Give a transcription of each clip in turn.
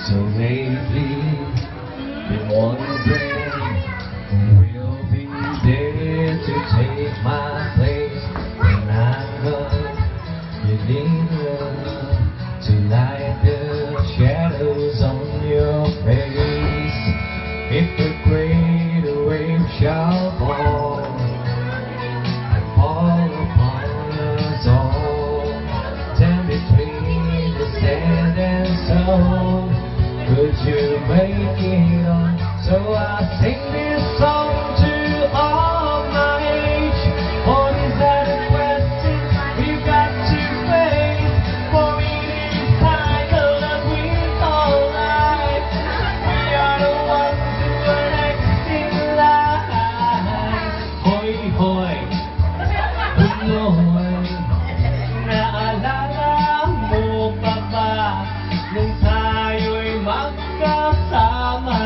So lately, been wondering who will be there to take my place when I'm gone. Getting love to light the shadows on your face. If the great wave shall fall and fall upon us all, stand between the sand and stone. Could you make it on? So I sing this song to all my age. For is that a question we've got to face? For it is titled as we call life. We are the ones who are next in line. Hoy, hoy, Pinoy, naalala mo pa ba nung tayo'y magkasama?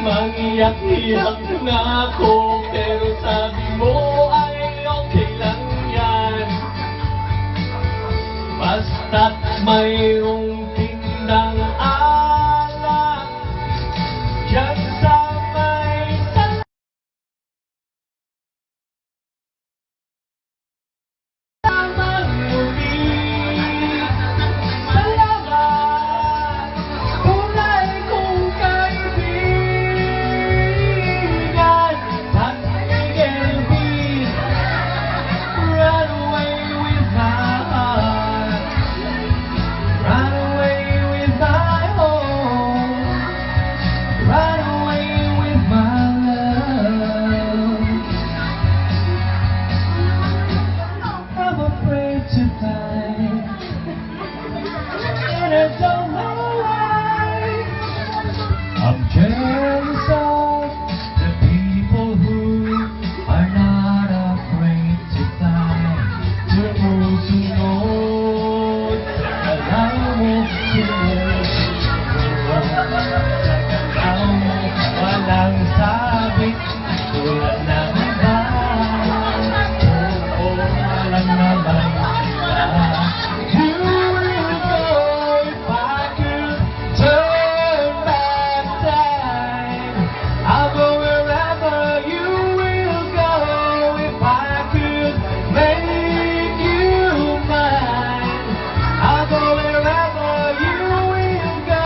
Mangiyak-iyak na ako, pero sabi mo ay okay lang yan. Basta't mayroong tindang alak dyan sa may salamat muli. Salamat, tunay kong kaibigan. San Miguel Beach, run away with my heart, run away with my home, run away with my love. I'm afraid to fly, and I don't know why. I'm jealous of the people who are not afraid to fly. Sumusunod sa galaw mo, sumusunod sa galaw mo. Walang sabit tulad ng iba. Oo, walang naman iba. You will go if I could turn back time. I'll go wherever you will go if I could make you mine. I'll go wherever you will go.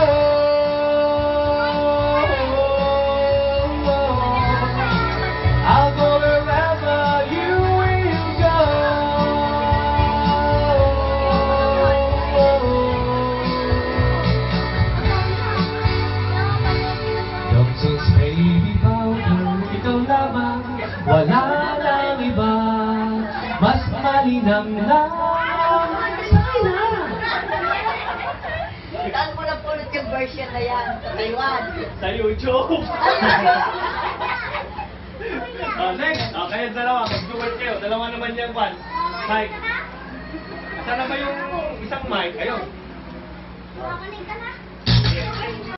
I'll go wherever you will go. Johnson's baby powder, ikaw lamang, wala nang iba. Mas malinam lang sa kanya. Saan mo napulot yung version na yan? Sa Taiwan? Sa YouTube. Next, kayo dalawa, mag-duet kayo. Dalawa naman yung one. Mic. Saan na ba yung isang mic? Ayun. Kumakunin ka na.